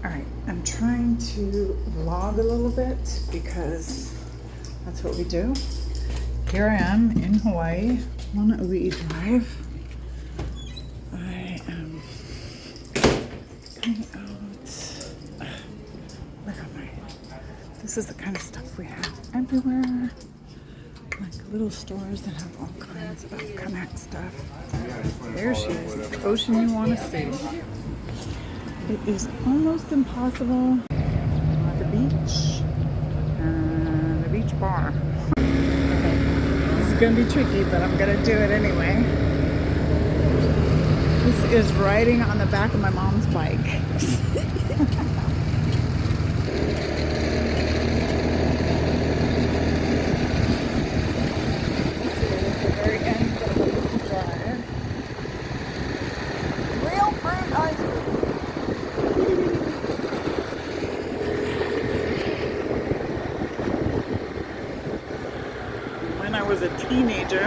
Alright, I'm trying to vlog a little bit because that's what we do. Here I am in Hawaii on Ui Drive. I am coming out. Look at my. This is the kind of stuff we have everywhere. Like little stores that have all kinds of connect stuff. There she is, the ocean you want to see. It is almost impossible. The beach and the beach bar. This is going to be tricky, but I'm going to do it anyway. This is riding on the back of my mom's bike. Was a teenager.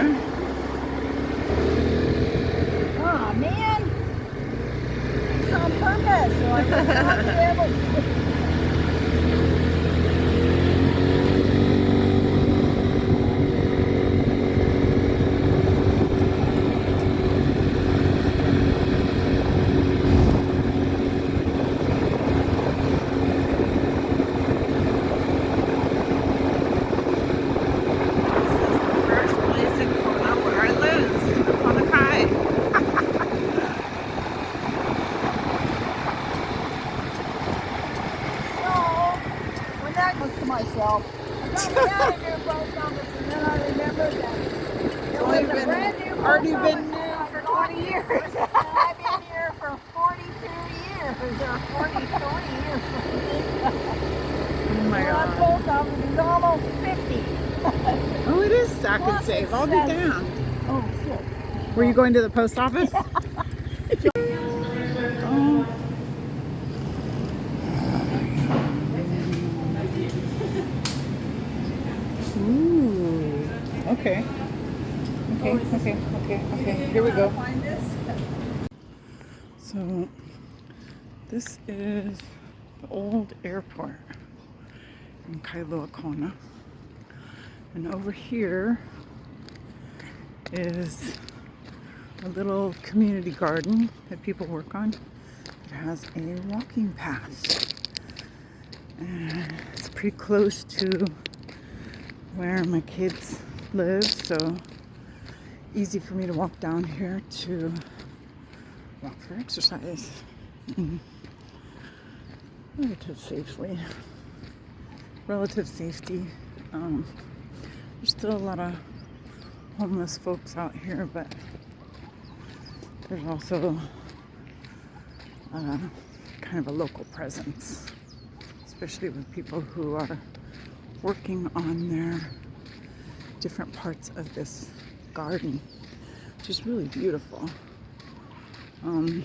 Oh man, it's on purpose, so I would not be able to. Myself. I got me out of here post office, and then I remembered that it was a brand new already been new for 20 years. I've been here for 42 years, or 43 years. Oh my God. That post office is almost 50. Oh, it is Stack and Save. I'll be down. Oh, shit. Were you going to the post office? Ooh. Okay. Okay. Here we go. So, this is the old airport in Kailua Kona. And over here is a little community garden that people work on. It has a walking path. And it's pretty close to where my kids live, so easy for me to walk down here to walk for exercise and relative safety. There's still a lot of homeless folks out here, but there's also kind of a local presence, especially with people who are working on their different parts of this garden, which is really beautiful. My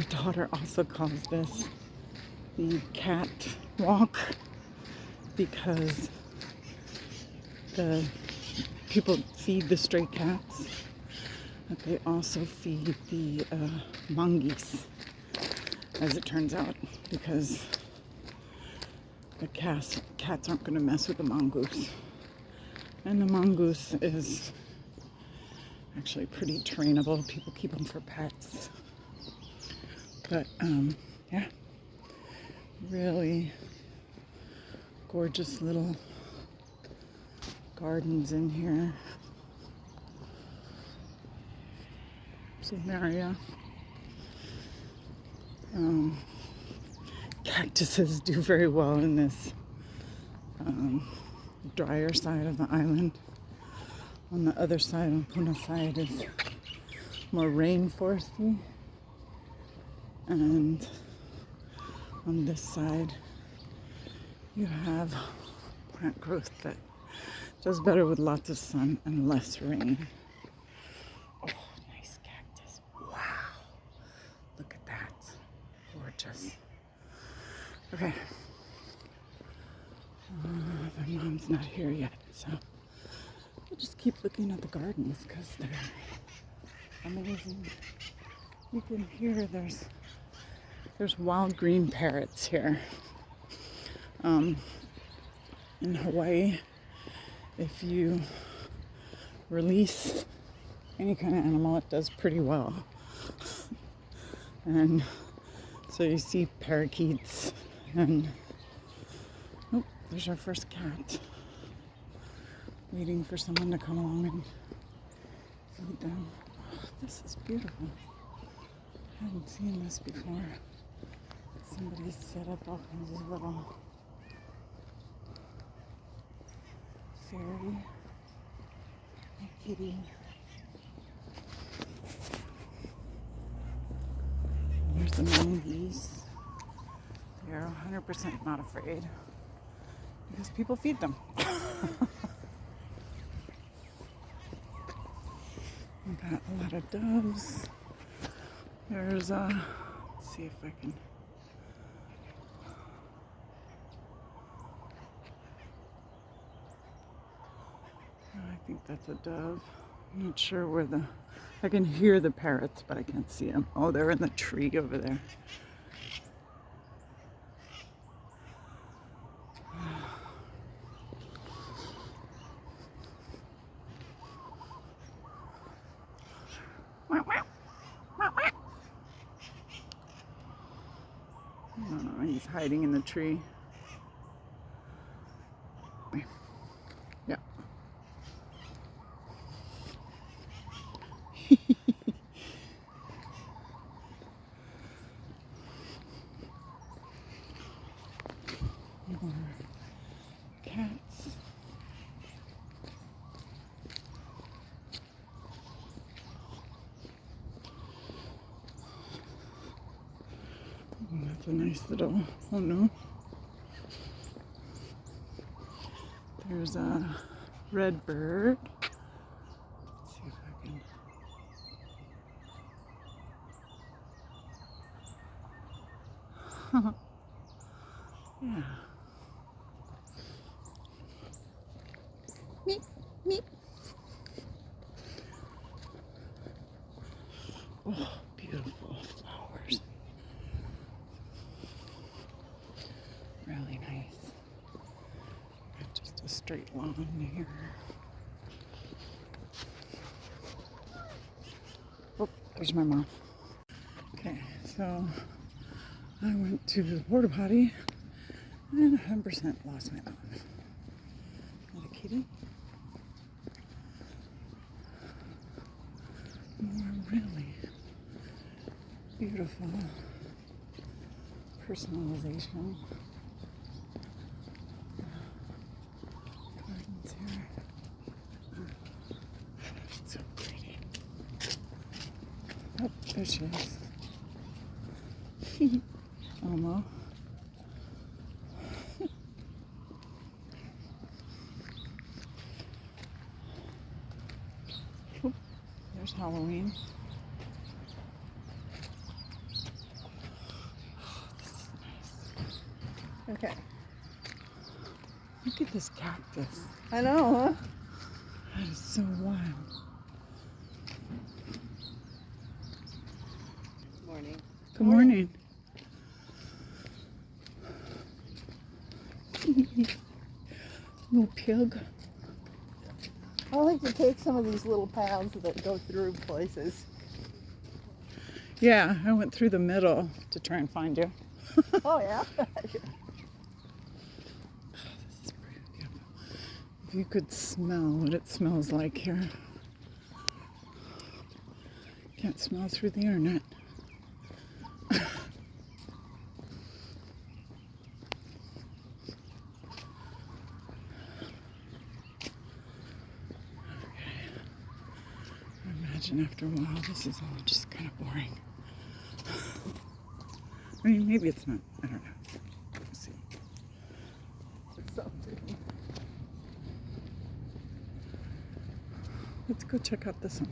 daughter also calls this the cat walk because the people feed the stray cats, but they also feed the mongoose, as it turns out, because the cats aren't going to mess with the mongoose. And the mongoose is actually pretty trainable. People keep them for pets. But, yeah. Really gorgeous little gardens in here. Samaria. Cactuses do very well in this drier side of the island. On the other side, on Puna side, is more rainforesty, and on this side you have plant growth that does better with lots of sun and less rain. Oh, nice cactus. Wow. Look at that. Gorgeous. Okay. My mom's not here yet, so we'll just keep looking at the gardens because they're amazing. You can hear there's There's wild green parrots here. In Hawaii, if you release any kind of animal, it does pretty well. And so you see parakeets and, oh, there's our first cat. Waiting for someone to come along and feed them. Oh, this is beautiful. I haven't seen this before. Somebody's set up all kinds of little fairy, a kitty. Here's the monkeys. They're 100% not afraid because people feed them. We got a lot of doves. There's let's see if I can. I think that's a dove. I'm not sure where I can hear the parrots, but I can't see them. Oh, they're in the tree over there. Oh, he's hiding in the tree. Yeah. More cats. That's a nice little, oh no. There's a red bird. Let's see if I can. Yeah. Meep, meep. Oh, beautiful flowers. Really nice. Got just a straight lawn here. Oh, there's my mom. Okay, so I went to the porta potty and 100% lost my mom. Not a kitty. More really beautiful personalization. Gardens here. It's so pretty. Oh, there she is. Almost. Oh, there's Halloween. Oh, this is nice. Okay. Look at this cactus. I know, huh? That is so wild. Morning. Good morning. Little pig. I like to take some of these little paths that go through places. Yeah, I went through the middle to try and find you. Oh, yeah? This is pretty beautiful. If you could smell what it smells like here. Can't smell through the internet. Imagine after a while this is all just kind of boring. I mean, maybe it's not. I don't know. Let's see. So pretty. Let's go check out this one.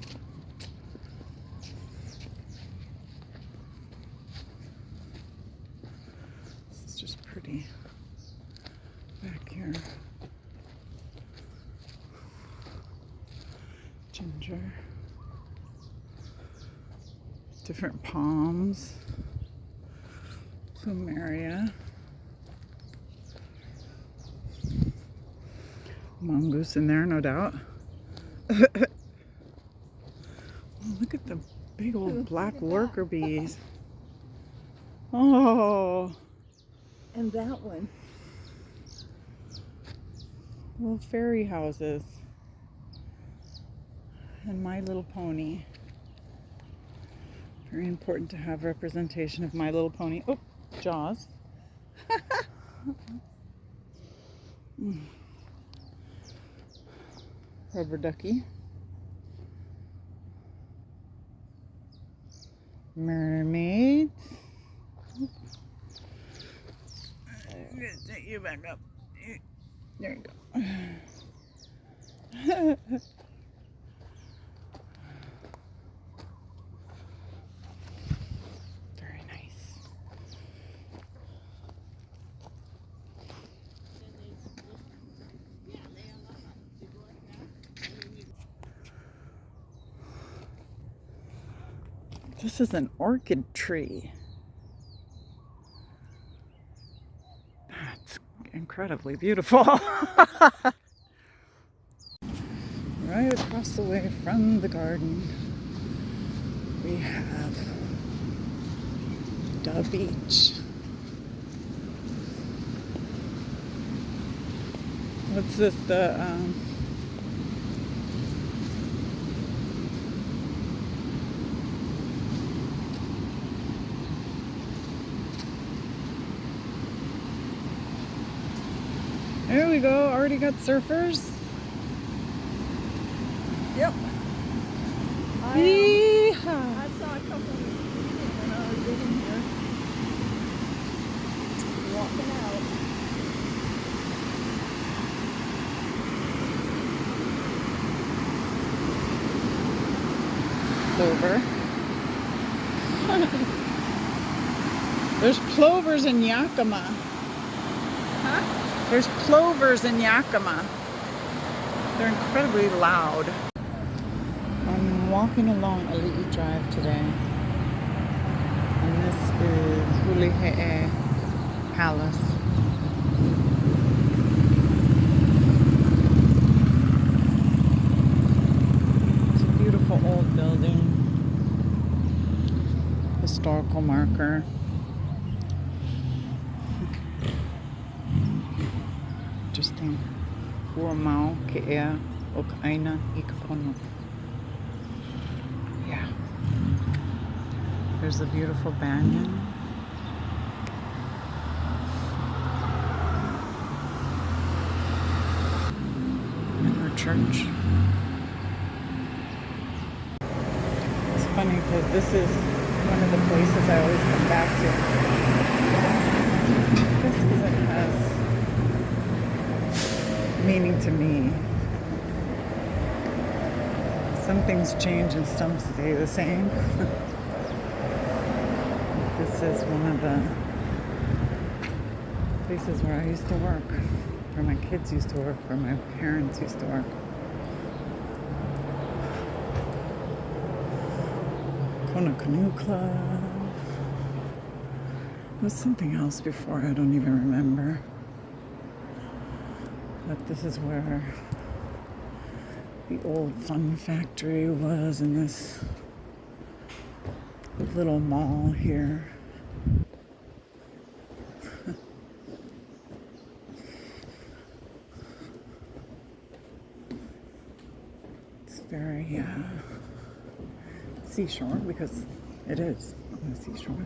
This is just pretty. Back here. Ginger. Different palms. Plumeria. Mongoose in there, no doubt. Oh, look at the big old black worker bees. Oh. And that one. Little fairy houses. And My Little Pony. Very important to have representation of My Little Pony. Oh, Jaws. Rubber ducky. Mermaid. Take you back up. There you go. Very nice. This is an orchid tree. That's incredibly beautiful. Right across the way from the garden, we have the beach. What's this? There we go. Already got surfers. Yep. I saw a couple of them when I was in here. Walking out. Plover. There's plovers in Yakima. Huh? There's plovers in Yakima. They're incredibly loud. I'm walking along Ali'i Drive today. And this is Hulihe'e Palace. It's a beautiful old building. Historical marker. Interesting. Huamau ke'ea o ka'aina I kapono. Yeah. There's a beautiful banyan. And our church. It's funny because this is one of the places I always come back to. This isn't as meaning to me. Some things change and some stay the same. This is one of the places where I used to work, where my kids used to work, where my parents used to work. Kona Canoe Club. There's something else before, I don't even remember. But this is where the old fun factory was in this little mall here. It's very seashore, because it is on the seashore.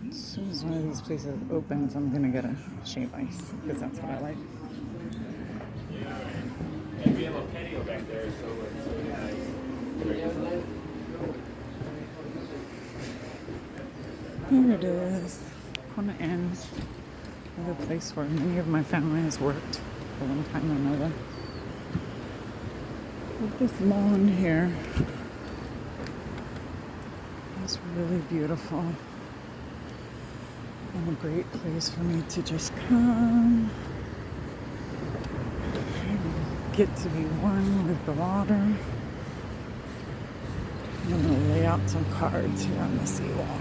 As soon as one of these places opens, I'm gonna get a shave ice, because that's what I like. And we have a patio back there, so it's really nice. Here it is, Kona Inn, another place where many of my family has worked for one time or another. With this lawn here, it's really beautiful. And a great place for me to just come and get to be one with the water. I'm going to lay out some cards here on the seawall.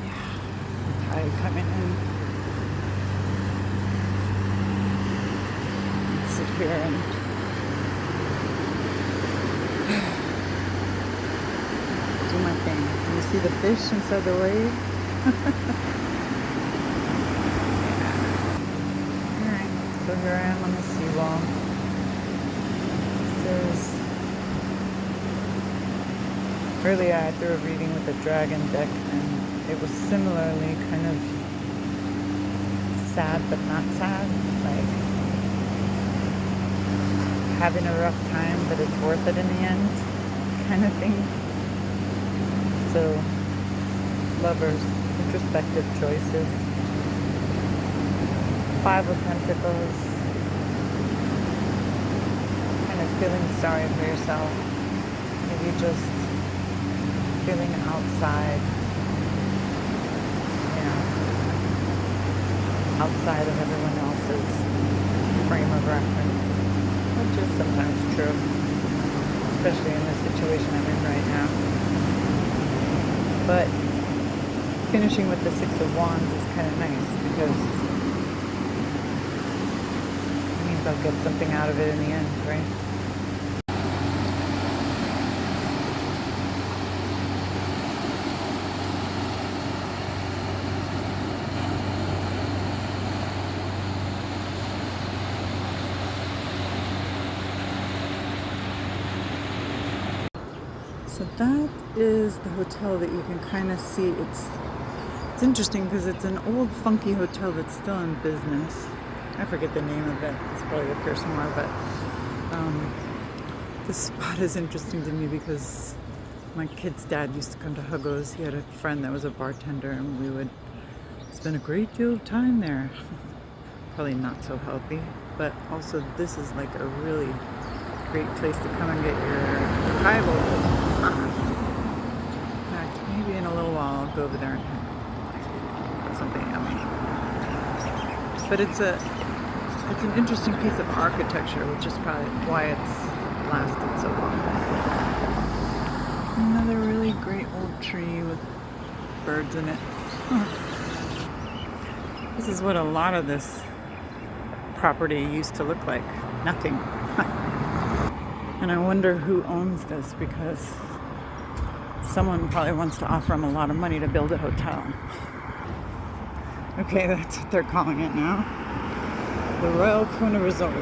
Yeah, the tide coming in. Let's sit here and do my thing. Can you see the fish inside the wave? Alright, so here I am on the seawall. Earlier I threw a reading with the dragon deck, and it was similarly kind of sad but not sad, like having a rough time but it's worth it in the end kind of thing. So lovers, introspective choices, 5 of Pentacles, kind of feeling sorry for yourself, maybe just feeling outside, you know, outside of everyone else's frame of reference, which is sometimes true, especially in the situation I'm in right now. But finishing with the 6 of Wands is kind of nice because it means I'll get something out of it in the end, right? So that is the hotel that you can kind of see. It's interesting because it's an old funky hotel that's still in business. I forget the name of it. It's probably up here somewhere, but this spot is interesting to me because my kid's dad used to come to Hugo's. He had a friend that was a bartender, and we would spend a great deal of time there. Probably not so healthy, but also this is like a really great place to come and get your Bible. In fact, maybe in a little while I'll go over there and have something yummy. But it's an interesting piece of architecture, which is probably why it's lasted so long. Another really great old tree with birds in it. This is what a lot of this property used to look like. Nothing. And I wonder who owns this, because someone probably wants to offer them a lot of money to build a hotel. Okay, that's what they're calling it now. The Royal Kona Resort.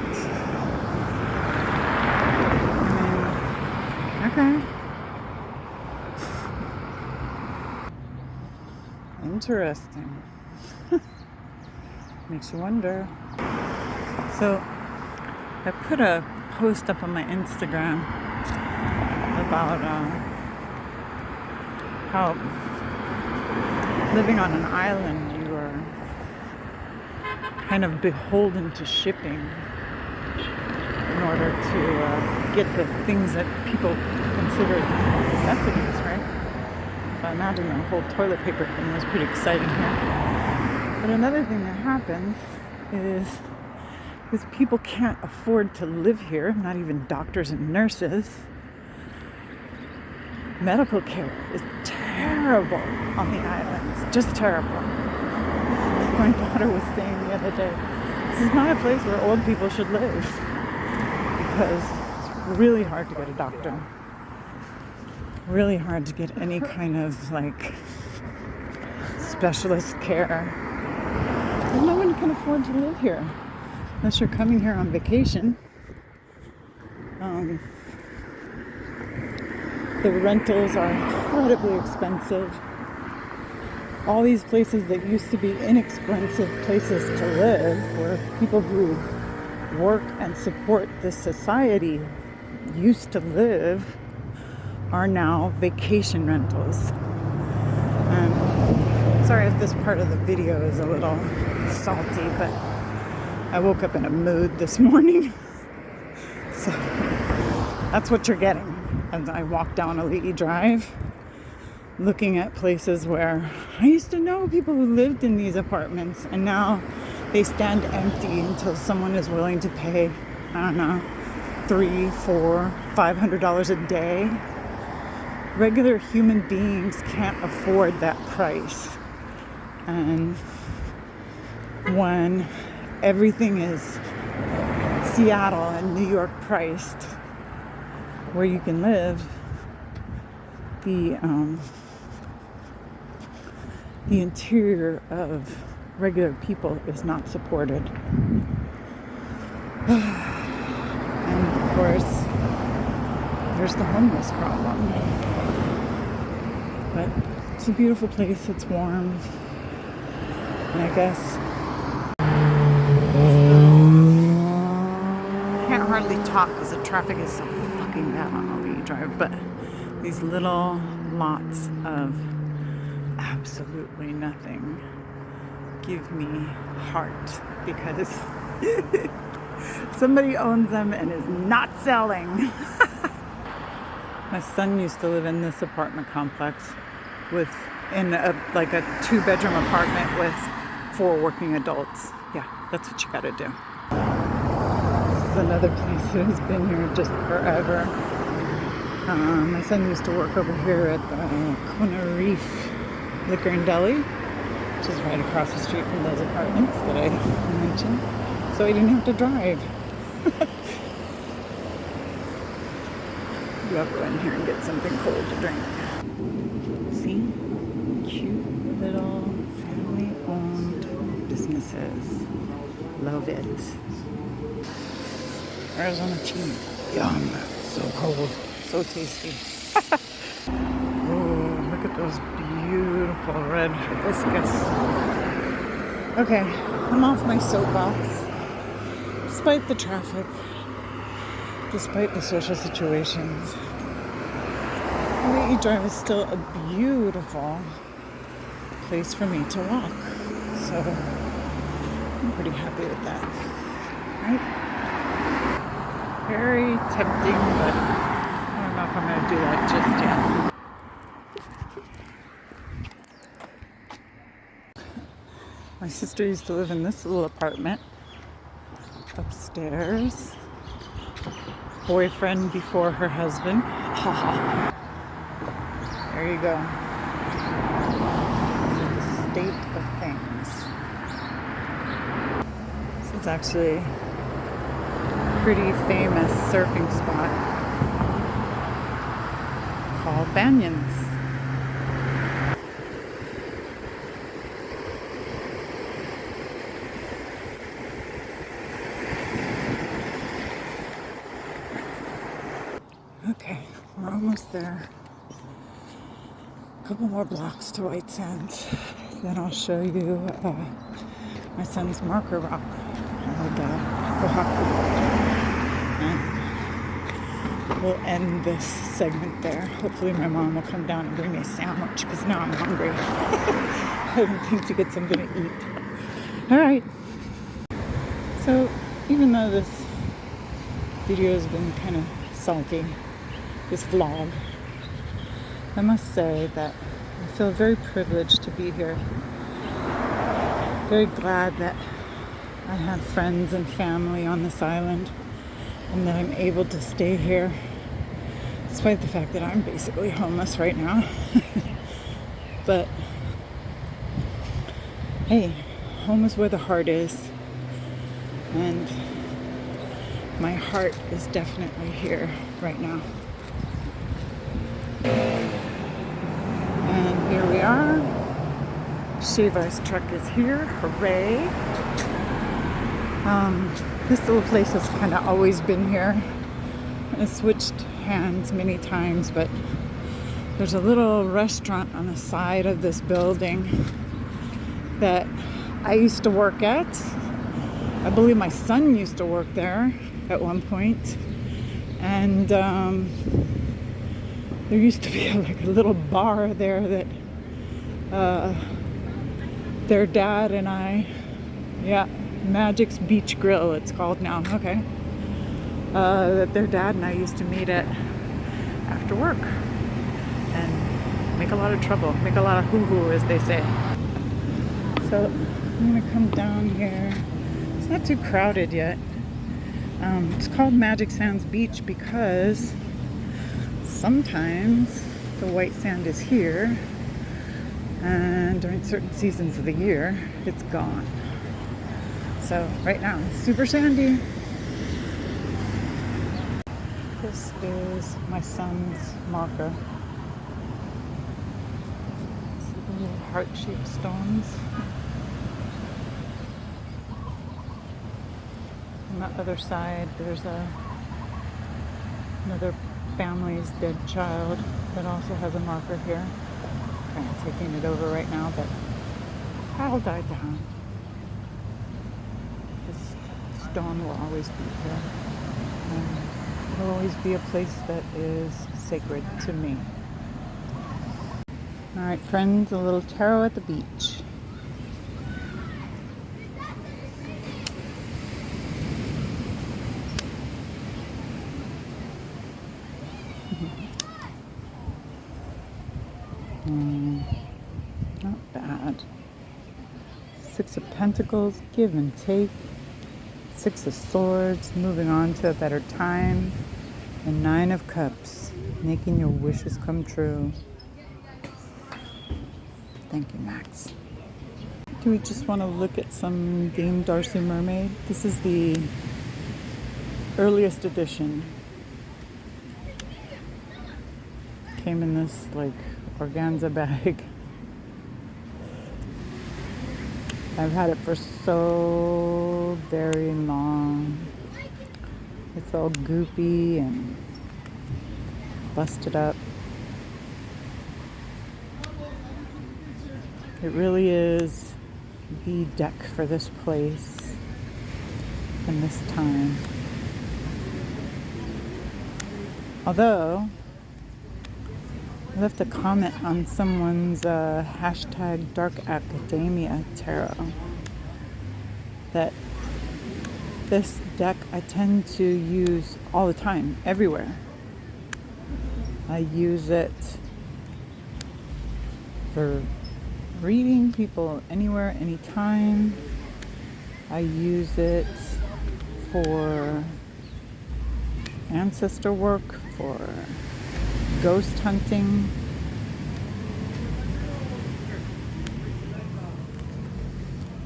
Okay. Interesting. Makes you wonder. So, I put a post up on my Instagram about how living on an island, you are kind of beholden to shipping in order to get the things that people consider necessities, right? So I imagine the whole toilet paper thing was pretty exciting here. But another thing that happens is because people can't afford to live here, not even doctors and nurses, medical care is terrible on the islands, just terrible. My daughter was saying the other day, this is not a place where old people should live, because it's really hard to get a doctor, really hard to get any kind of like specialist care. And no one can afford to live here unless you're coming here on vacation. The rentals are incredibly expensive. All these places that used to be inexpensive places to live, where people who work and support this society used to live, are now vacation rentals. And sorry if this part of the video is a little salty, but I woke up in a mood this morning. So that's what you're getting as I walk down Ali'i Drive, looking at places where I used to know people who lived in these apartments, and now they stand empty until someone is willing to pay, I don't know, $300, $400, $500 a day. Regular human beings can't afford that price. And when everything is Seattle and New York priced where you can live, the interior of regular people is not supported. And of course, there's the homeless problem. But it's a beautiful place, it's warm. And I guess can't hardly talk because the traffic is so fucking bad on OE Drive, but these little lots of absolutely nothing give me heart because somebody owns them and is not selling. My son used to live in this apartment complex in a 2-bedroom apartment with 4 working adults. Yeah, that's what you gotta do. This is another place that has been here just forever. My son used to work over here at the Kona Reef Liquor and Deli, which is right across the street from those apartments that I mentioned. So I didn't have to drive. You have to go in here and get something cold to drink. See? Cute little family-owned businesses. Love it. Arizona tea. Yum. So cold. So tasty. Oh, look at those beautiful red hibiscus. Okay, I'm off my soapbox. Despite the traffic, despite the social situations, OE Drive is still a beautiful place for me to walk. So I'm pretty happy with that. Right? Very tempting, but I don't know if I'm going to do that just yet. My sister used to live in this little apartment upstairs. Boyfriend before her husband. There you go. This is the state of things. This is actually a pretty famous surfing spot called Banyans. Okay, we're almost there. A couple more blocks to White Sands. Then I'll show you my son's marker rock called Oaxaca. And we'll end this segment there. Hopefully my mom will come down and bring me a sandwich because now I'm hungry. I don't think to get something to eat. Alright. So even though this video has been kind of salty, this vlog, I must say that I feel very privileged to be here. Very glad that I have friends and family on this island and that I'm able to stay here despite the fact that I'm basically homeless right now. But hey, home is where the heart is, and my heart is definitely here right now. And here we are. Shiva's truck is here. Hooray. This little place has kind of always been here. It's switched hands many times, but there's a little restaurant on the side of this building that I used to work at. I believe my son used to work there at one point. And there used to be like a little bar there that their dad and I, Magic's Beach Grill it's called now, okay. That their dad and I used to meet at after work and make a lot of trouble, make a lot of hoo-hoo as they say. So I'm gonna come down here. It's not too crowded yet. It's called Magic Sands Beach because sometimes the white sand is here, and during certain seasons of the year, it's gone. So right now, it's super sandy. This is my son's marker. It's little heart-shaped stones. On the other side, there's another family's dead child that also has a marker here. Kind of taking it over right now, but I'll die down. This stone will always be here. It will always be a place that is sacred to me. All right, friends, a little tarot at the beach. Not bad. Six of Pentacles, give and take. Six of Swords, moving on to a better time. And Nine of Cups, making your wishes come true. Thank you, Max. Do we just want to look at some Dame Darcy Mermaid? This is the earliest edition. Came in this like organza bag. I've had it for so very long. It's all goopy and busted up. It really is the deck for this place and this time. Although, I left a comment on someone's hashtag Dark Academia Tarot that this deck I tend to use all the time, everywhere. I use it for reading people anywhere, anytime. I use it for ancestor work, for ghost hunting.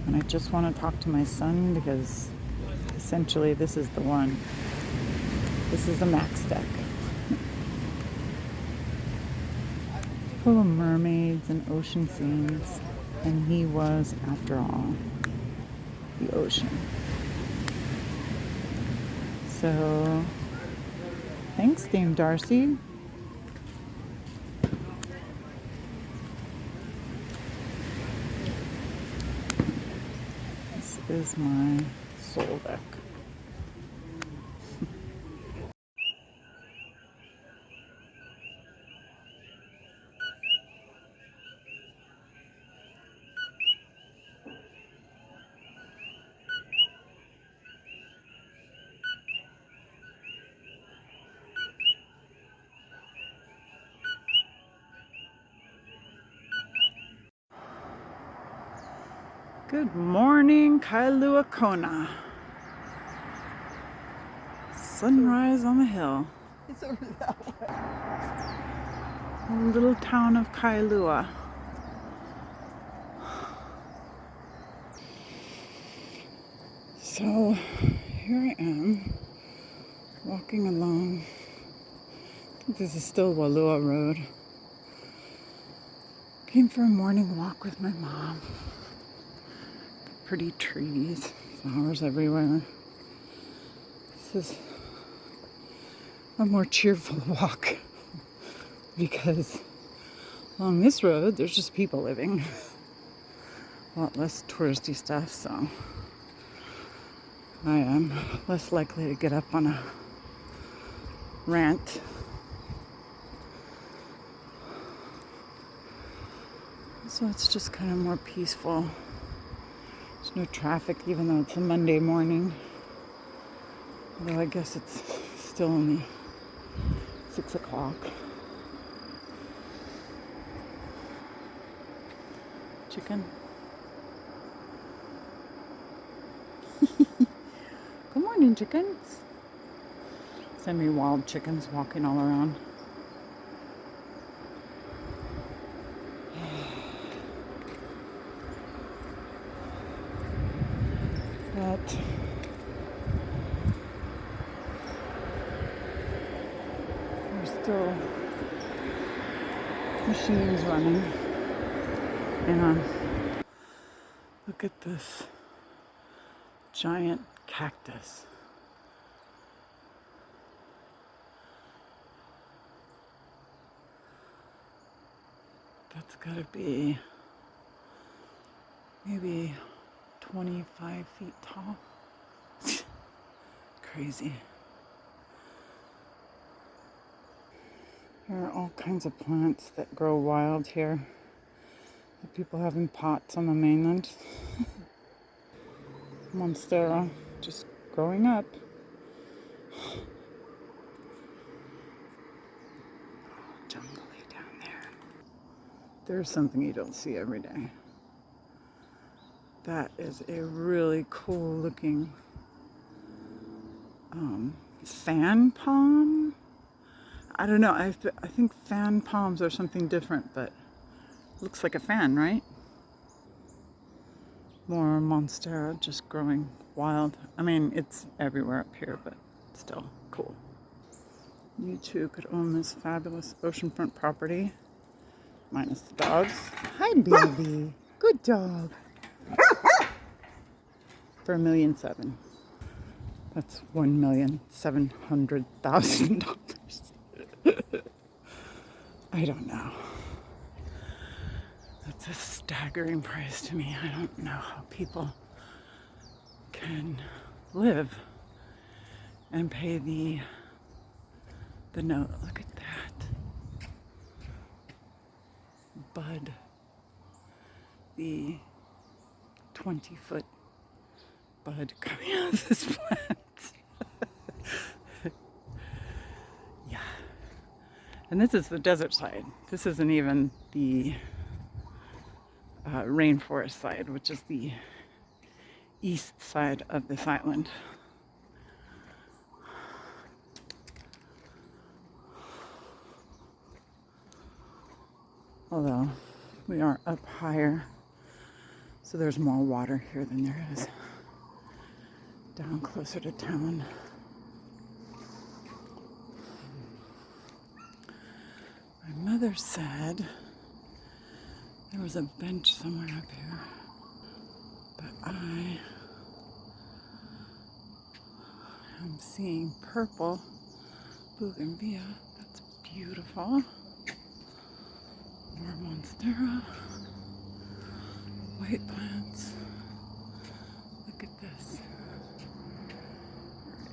And I just want to talk to my son because essentially this is the one. This is the Max deck. Full of mermaids and ocean scenes. And he was, after all, the ocean. So, thanks, Dame Darcy. This is my soul deck. Good morning, Kailua Kona. Sunrise on the hill. It's over that way. The little town of Kailua. So here I am, walking along. I think this is still Walua Road. Came for a morning walk with my mom. Pretty trees, flowers everywhere. This is a more cheerful walk because along this road there's just people living. A lot less touristy stuff, so I am less likely to get up on a rant. So it's just kind of more peaceful. There's no traffic, even though it's a Monday morning. Although I guess it's still only 6 o'clock. Chicken. Good morning. Morning, chickens. Semi-wild chickens walking all around. But there's still machines running. And look at this giant cactus. That's gotta be maybe 25 feet tall. Crazy. There are all kinds of plants that grow wild here that people have in pots on the mainland. Monstera just growing up. Jungly down there. There's something you don't see every day. That is a really cool looking fan palm. I don't know. I think fan palms are something different, but looks like a fan, right? More monstera just growing wild. I mean, it's everywhere up here, but still cool. You too could own this fabulous oceanfront property, minus the dogs. Hi, baby. Good dog. For $1.7 million. That's $1,700,000. I don't know. That's a staggering price to me. I don't know how people can live and pay the note. Look at that. Bud. The 20-foot bud coming out of this plant. Yeah. And this is the desert side. This isn't even the rainforest side, which is the east side of this island. Although we are up higher, so there's more water here than there is down closer to town. My mother said there was a bench somewhere up here, but I am seeing purple bougainvillea. That's beautiful. More monstera. White plants. Look at this.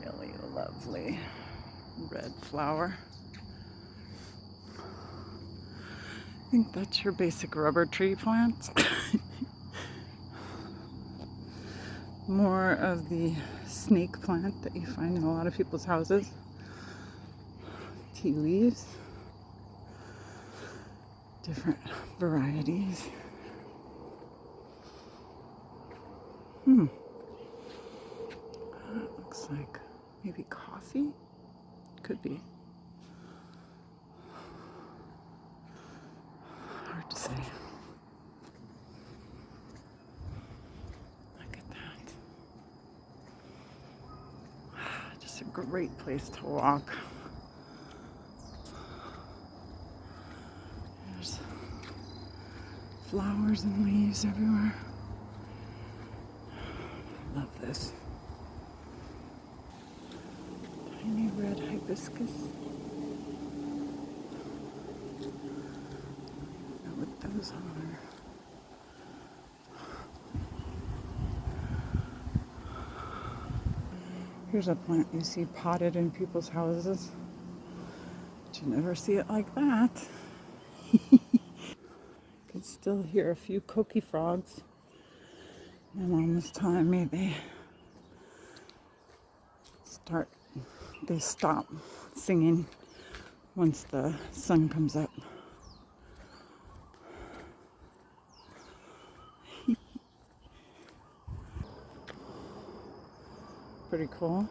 Really lovely red flower. I think that's your basic rubber tree plant. More of the snake plant that you find in a lot of people's houses. Tea leaves. Different varieties. That looks like maybe coffee? Could be. Hard to say. Look at that. Just a great place to walk. There's flowers and leaves everywhere. Love this. Tiny red hibiscus. I don't know what those are. Here's a plant you see potted in people's houses, but you never see it like that. You can still hear a few coqui frogs. My mom was telling me they stop singing once the sun comes up. Pretty cool.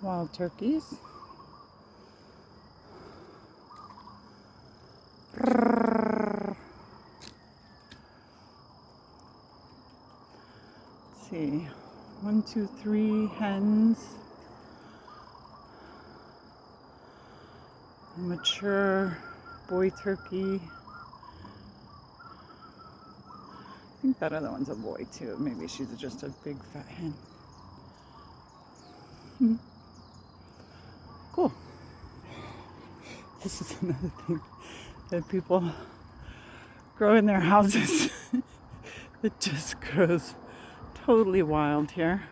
wild turkeys. Let's see, 1, 2, 3 hens. A mature boy turkey. I think that other one's a boy too. Maybe she's just a big fat hen. Cool. This is another thing that people grow in their houses. It just grows totally wild here.